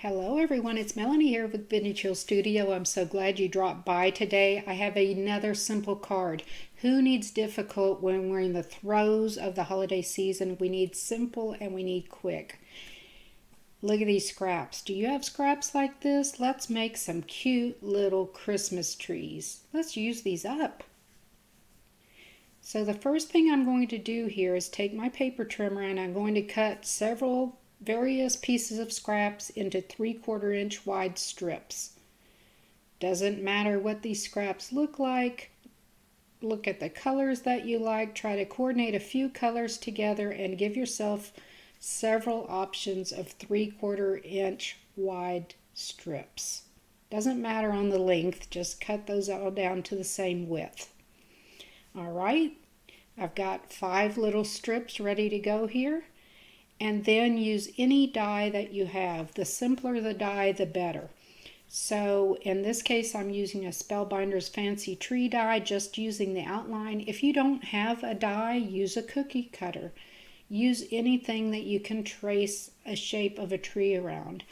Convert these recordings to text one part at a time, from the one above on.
Hello everyone, it's Melanie here with Vintage Hill Studio. I'm so glad you dropped by today. I have another simple card. Who needs difficult when we're in the throes of the holiday season? We need simple and we need quick. Look at these scraps. Do you have scraps like this? Let's make some cute little Christmas trees. Let's use these up. So the first thing I'm going to do here is take my paper trimmer and I'm going to cut several various pieces of scraps into 3/4 inch wide strips. Doesn't matter what these scraps look like. Look at the colors that you like. Try to coordinate a few colors together and give yourself several options of 3/4 inch wide strips. Doesn't matter on the length, just cut those all down to the same width. All right, I've got 5 little strips ready to go here. And then use any die that you have. The simpler the die, the better. So in this case, I'm using a Spellbinder's Fancy Tree die, just using the outline. If you don't have a die, use a cookie cutter. Use anything that you can trace a shape of a tree around.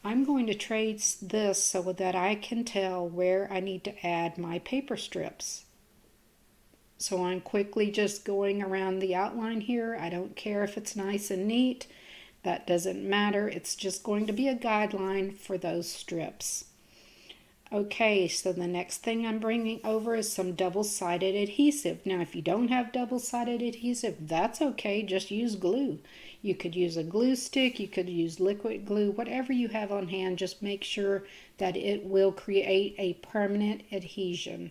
I'm going to trace this so that I can tell where I need to add my paper strips. So I'm quickly just going around the outline here. I don't care if it's nice and neat. That doesn't matter. It's just going to be a guideline for those strips. Okay, so the next thing I'm bringing over is some double-sided adhesive. Now, if you don't have double-sided adhesive, that's okay. Just use glue. You could use a glue stick. You could use liquid glue. Whatever you have on hand, just make sure that it will create a permanent adhesion.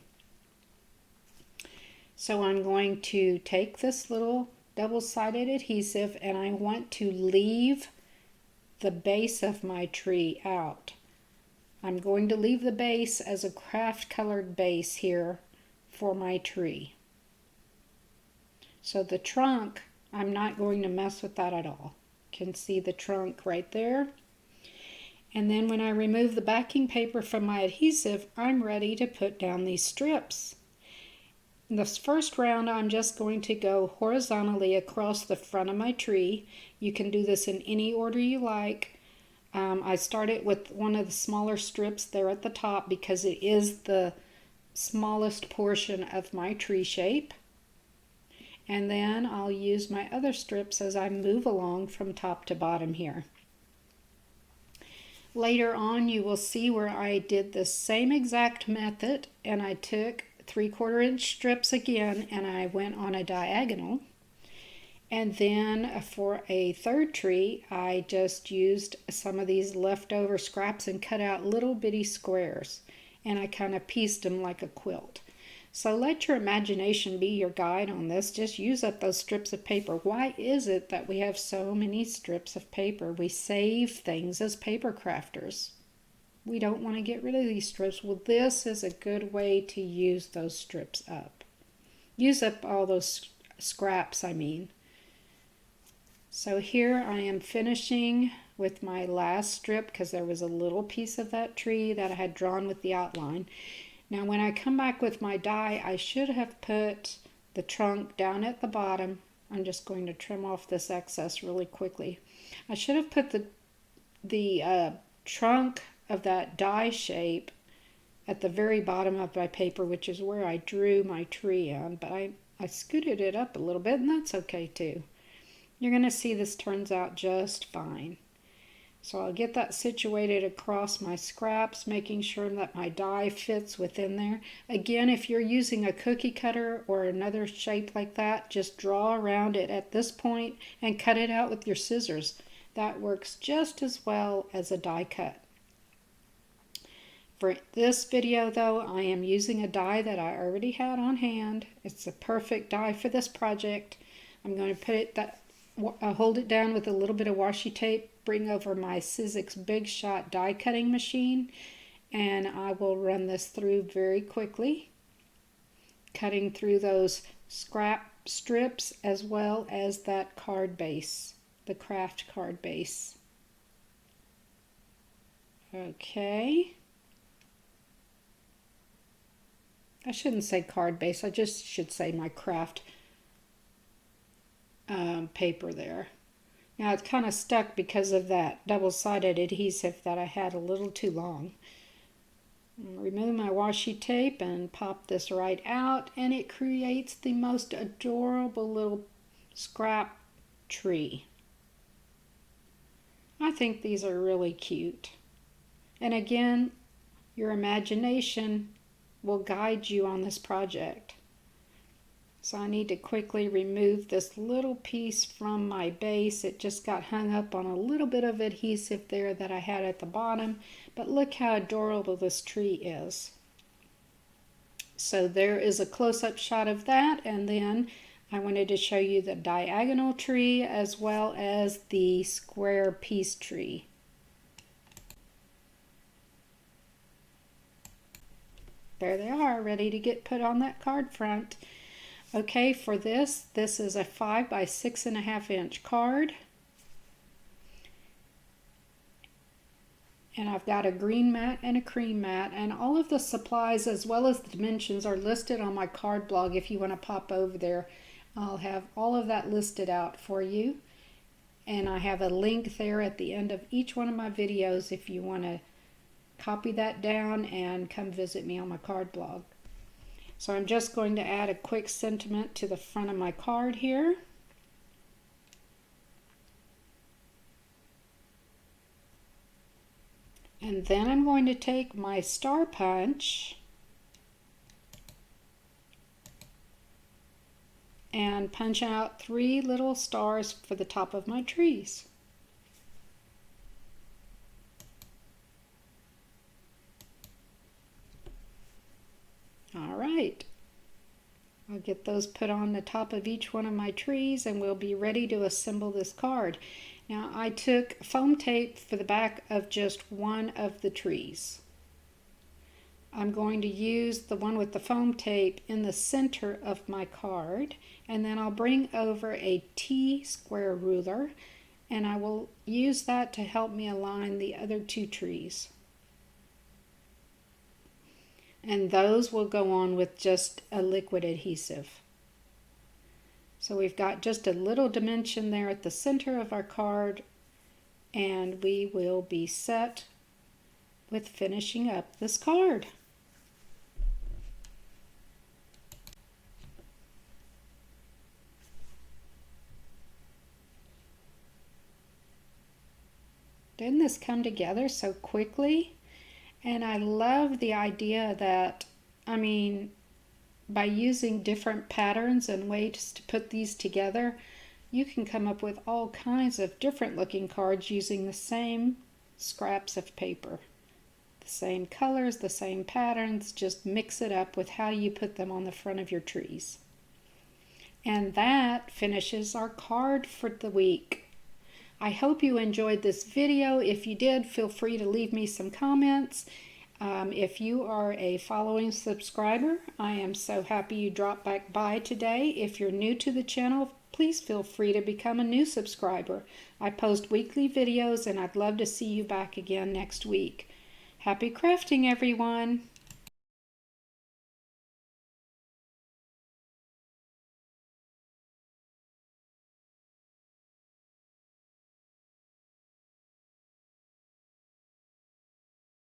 So I'm going to take this little double-sided adhesive and I want to leave the base of my tree out. I'm going to leave the base as a craft colored base here for my tree. So the trunk, I'm not going to mess with that at all. You can see the trunk right there. And then when I remove the backing paper from my adhesive, I'm ready to put down these strips. In this first round, I'm just going to go horizontally across the front of my tree. You can do this in any order you like. I started with one of the smaller strips there at the top because it is the smallest portion of my tree shape. And then I'll use my other strips as I move along from top to bottom here. Later on, you will see where I did the same exact method and I took 3/4 inch strips again and I went on a diagonal. And then for a third tree, I just used some of these leftover scraps and cut out little bitty squares. And I kind of pieced them like a quilt. So let your imagination be your guide on this. Just use up those strips of paper. Why is it that we have so many strips of paper? We save things as paper crafters. We don't want to get rid of these strips. Well, this is a good way to use those strips up. Use up all those scraps, I mean. So here I am finishing with my last strip because there was a little piece of that tree that I had drawn with the outline. Now when I come back with my die, I should have put the trunk down at the bottom. I'm just going to trim off this excess really quickly. I should have put the trunk of that die shape at the very bottom of my paper, which is where I drew my tree on, but I scooted it up a little bit, and that's okay too. You're going to see this turns out just fine. So I'll get that situated across my scraps, making sure that my die fits within there. Again, if you're using a cookie cutter or another shape like that, just draw around it at this point and cut it out with your scissors. That works just as well as a die cut. For this video though, I am using a die that I already had on hand. It's a perfect die for this project. I'm going to put it hold it down with a little bit of washi tape, bring over my Sizzix Big Shot die cutting machine, and I will run this through very quickly, cutting through those scrap strips as well as that card base, the craft card base. Okay. I shouldn't say card base, I just should say my craft paper there. Now it's kind of stuck because of that double-sided adhesive that I had a little too long. Remove my washi tape and pop this right out, and it creates the most adorable little scrap tree. I think these are really cute. And again, your imagination will guide you on this project. So I need to quickly remove this little piece from my base. It just got hung up on a little bit of adhesive there that I had at the bottom. But look how adorable this tree is. So there is a close-up shot of that, and then I wanted to show you the diagonal tree as well as the square piece tree. There they are, ready to get put on that card front. Okay, for this is a 5 by 6.5 inch card. And I've got a green mat and a cream mat, and all of the supplies as well as the dimensions are listed on my card blog if you want to pop over there. I'll have all of that listed out for you. And I have a link there at the end of each one of my videos if you want to copy that down and come visit me on my card blog. So I'm just going to add a quick sentiment to the front of my card here. And then I'm going to take my star punch and punch out 3 little stars for the top of my trees. All right, I'll get those put on the top of each one of my trees and we'll be ready to assemble this card. Now I took foam tape for the back of just one of the trees. I'm going to use the one with the foam tape in the center of my card, and then I'll bring over a T-square ruler and I will use that to help me align the other 2 trees. And those will go on with just a liquid adhesive. So we've got just a little dimension there at the center of our card, and we will be set with finishing up this card. Didn't this come together so quickly? And I love the idea that, by using different patterns and ways to put these together, you can come up with all kinds of different looking cards using the same scraps of paper. The same colors, the same patterns, just mix it up with how you put them on the front of your trees. And that finishes our card for the week. I hope you enjoyed this video. If you did, feel free to leave me some comments. If you are a following subscriber, I am so happy you dropped back by today. If you're new to the channel, please feel free to become a new subscriber. I post weekly videos and I'd love to see you back again next week. Happy crafting, everyone!